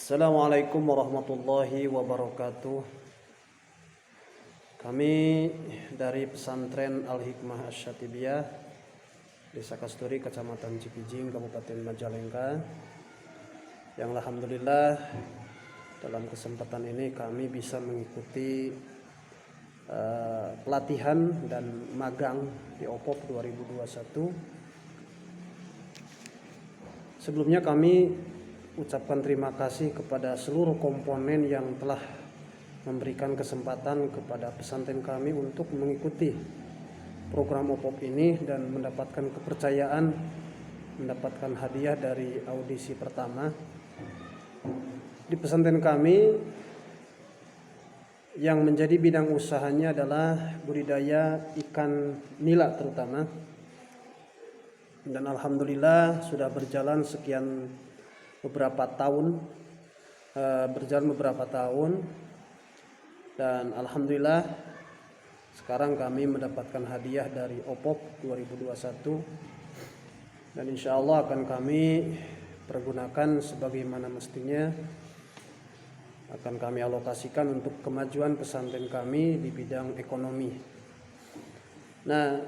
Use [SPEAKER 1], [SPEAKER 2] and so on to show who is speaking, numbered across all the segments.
[SPEAKER 1] Assalamualaikum warahmatullahi wabarakatuh. Kami dari pesantren Al-Hikmah Asy-Syatibiyah, Desa Kasturi, Kecamatan Cikijing, Kabupaten Majalengka, yang alhamdulillah dalam kesempatan ini kami bisa mengikuti pelatihan dan magang di OPOP 2021. Sebelumnya kami ucapkan terima kasih kepada seluruh komponen yang telah memberikan kesempatan kepada pesantren kami untuk mengikuti program OPOP ini dan mendapatkan kepercayaan, mendapatkan hadiah dari audisi pertama. Di pesantren kami yang menjadi bidang usahanya adalah budidaya ikan nila terutama, dan alhamdulillah sudah berjalan beberapa tahun, dan alhamdulillah sekarang kami mendapatkan hadiah dari OPOP 2021, dan insya Allah akan kami pergunakan sebagaimana mestinya, akan kami alokasikan untuk kemajuan pesantren kami di bidang ekonomi. Nah,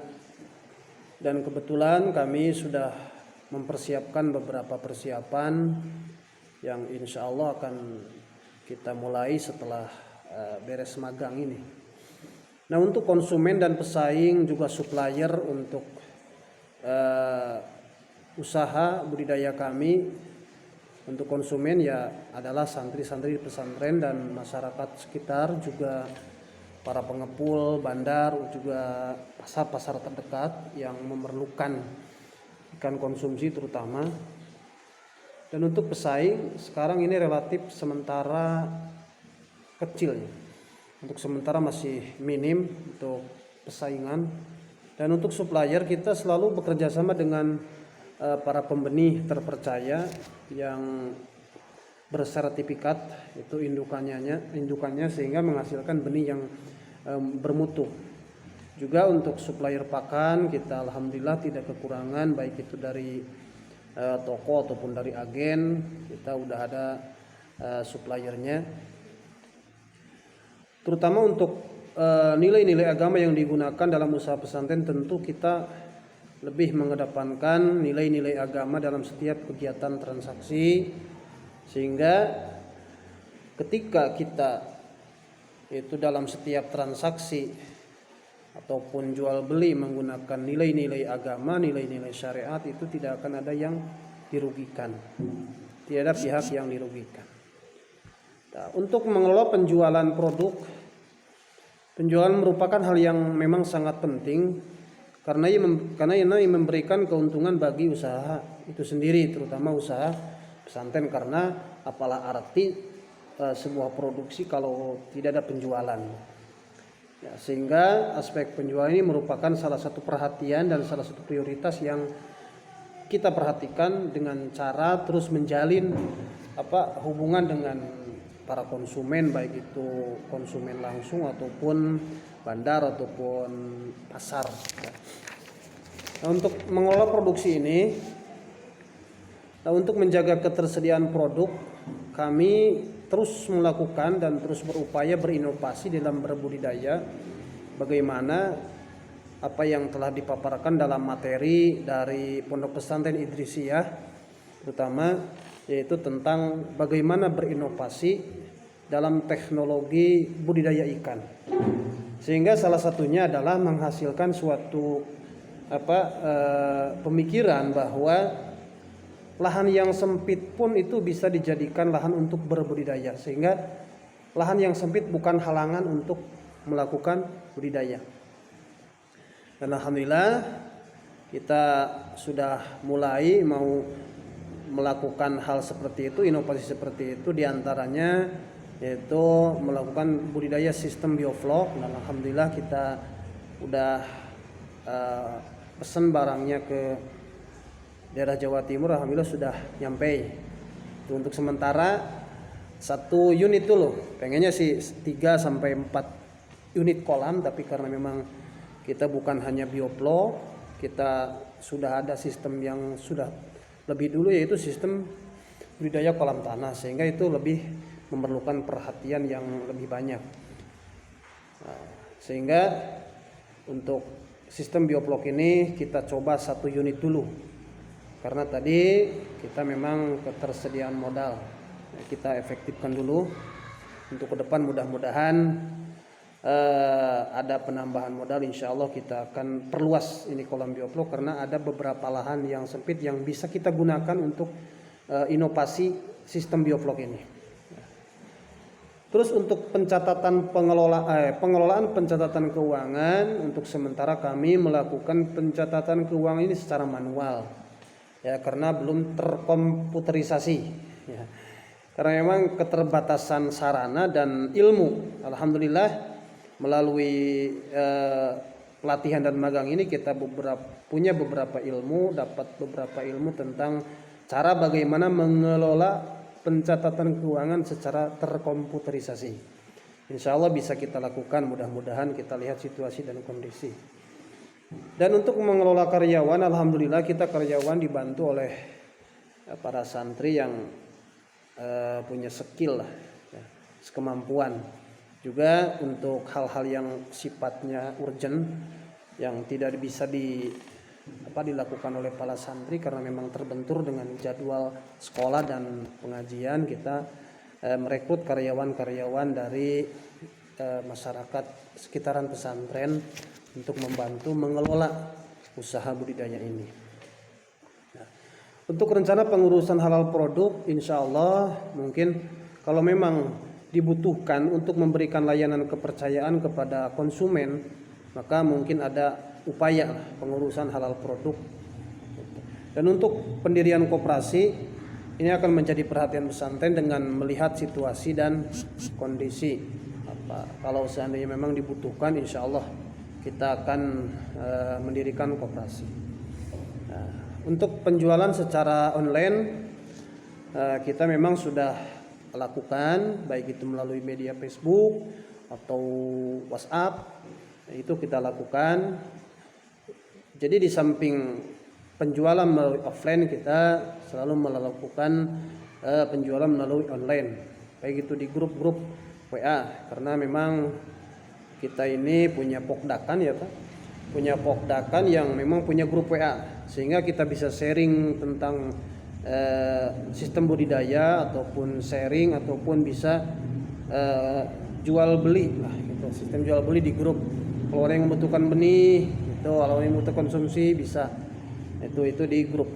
[SPEAKER 1] dan kebetulan kami sudah mempersiapkan beberapa persiapan yang insya Allah akan kita mulai setelah beres magang ini. Nah, untuk konsumen dan pesaing juga supplier untuk usaha budidaya kami, untuk konsumen ya adalah santri-santri pesantren dan masyarakat sekitar, juga para pengepul, bandar, juga pasar-pasar terdekat yang memerlukan ikan konsumsi terutama. Dan untuk pesaing sekarang ini relatif sementara kecil, untuk sementara masih minim untuk persaingan. Dan untuk supplier kita selalu bekerja sama dengan para pembenih terpercaya yang bersertifikat, itu indukannya sehingga menghasilkan benih yang bermutu. Juga untuk supplier pakan kita alhamdulillah tidak kekurangan, baik itu dari toko ataupun dari agen, kita udah ada suppliernya. Terutama untuk nilai-nilai agama yang digunakan dalam usaha pesantren, tentu kita lebih mengedepankan nilai-nilai agama dalam setiap kegiatan transaksi, sehingga ketika kita itu dalam setiap transaksi ataupun jual beli menggunakan nilai-nilai agama, nilai-nilai syariat, itu tidak akan ada yang dirugikan, tidak ada pihak yang dirugikan. Nah, untuk mengelola penjualan produk, penjualan merupakan hal yang memang sangat penting karena ini memberikan keuntungan bagi usaha itu sendiri, terutama usaha pesantren, karena apalah arti sebuah produksi kalau tidak ada penjualan. Ya, sehingga aspek penjualan ini merupakan salah satu perhatian dan salah satu prioritas yang kita perhatikan dengan cara terus menjalin hubungan dengan para konsumen, baik itu konsumen langsung ataupun bandar ataupun pasar. Nah, untuk mengelola produksi ini, untuk menjaga ketersediaan produk, kami terus melakukan dan terus berupaya berinovasi dalam berbudidaya. Bagaimana apa yang telah dipaparkan dalam materi dari Pondok Pesantren Idrisiyah terutama, yaitu tentang bagaimana berinovasi dalam teknologi budidaya ikan, sehingga salah satunya adalah menghasilkan suatu pemikiran bahwa lahan yang sempit pun itu bisa dijadikan lahan untuk berbudidaya, sehingga lahan yang sempit bukan halangan untuk melakukan budidaya. Dan alhamdulillah kita sudah mulai mau melakukan hal seperti itu, inovasi seperti itu, diantaranya yaitu melakukan budidaya sistem bioflok. Dan alhamdulillah kita udah pesan barangnya ke daerah Jawa Timur, alhamdulillah sudah nyampe. Untuk sementara 1 unit dulu, pengennya sih 3 sampai 4 unit kolam, tapi karena memang kita bukan hanya bioplo, kita sudah ada sistem yang sudah lebih dulu, yaitu sistem budidaya kolam tanah, sehingga itu lebih memerlukan perhatian yang lebih banyak. Nah, sehingga untuk sistem bioflok ini kita coba 1 unit dulu, karena tadi kita memang ketersediaan modal kita efektifkan dulu. Untuk ke depan mudah-mudahan ada penambahan modal, insya Allah kita akan perluas ini kolam bioflok, karena ada beberapa lahan yang sempit yang bisa kita gunakan untuk inovasi sistem bioflok ini. Terus untuk pengelolaan pencatatan keuangan, untuk sementara kami melakukan pencatatan keuangan ini secara manual, ya, karena belum terkomputerisasi, ya. Karena memang keterbatasan sarana dan ilmu. Alhamdulillah melalui pelatihan dan magang ini kita punya beberapa ilmu, dapat beberapa ilmu tentang cara bagaimana mengelola pencatatan keuangan secara terkomputerisasi. Insya Allah bisa kita lakukan, mudah-mudahan kita lihat situasi dan kondisi. Dan untuk mengelola karyawan, alhamdulillah kita karyawan dibantu oleh para santri yang punya skill lah, ya, sekemampuan. Juga untuk hal-hal yang sifatnya urgent, yang tidak bisa dilakukan oleh para santri karena memang terbentur dengan jadwal sekolah dan pengajian, kita merekrut karyawan-karyawan dari masyarakat sekitaran pesantren untuk membantu mengelola usaha budidaya ini. Nah, untuk rencana pengurusan halal produk, insya Allah mungkin kalau memang dibutuhkan untuk memberikan layanan kepercayaan kepada konsumen, maka mungkin ada upaya pengurusan halal produk. Dan untuk pendirian koperasi ini akan menjadi perhatian pesantren dengan melihat situasi dan kondisi. Kalau seandainya memang dibutuhkan, insya Allah kita akan mendirikan koperasi. Nah, untuk penjualan secara online kita memang sudah lakukan, baik itu melalui media Facebook atau WhatsApp, itu kita lakukan. Jadi di samping penjualan melalui offline, kita selalu melakukan penjualan melalui online, baik itu di grup-grup WA, karena memang kita ini punya pokdakan, ya Pak, punya pokdakan yang memang punya grup WA, sehingga kita bisa sharing tentang sistem budidaya, ataupun sharing, ataupun bisa jual beli lah, gitu. Sistem jual beli di grup. Kalau ada yang membutuhkan benih, itu kalau yang butuh konsumsi bisa itu di grup.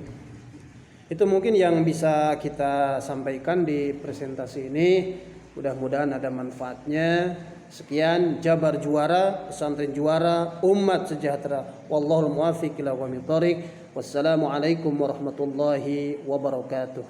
[SPEAKER 1] Itu mungkin yang bisa kita sampaikan di presentasi ini, mudah-mudahan ada manfaatnya. Sekian, Jabar juara, pesantren juara, umat sejahtera. Wallahul muwaffiq ila aqwamit thoriq. Wassalamualaikum warahmatullahi wabarakatuh.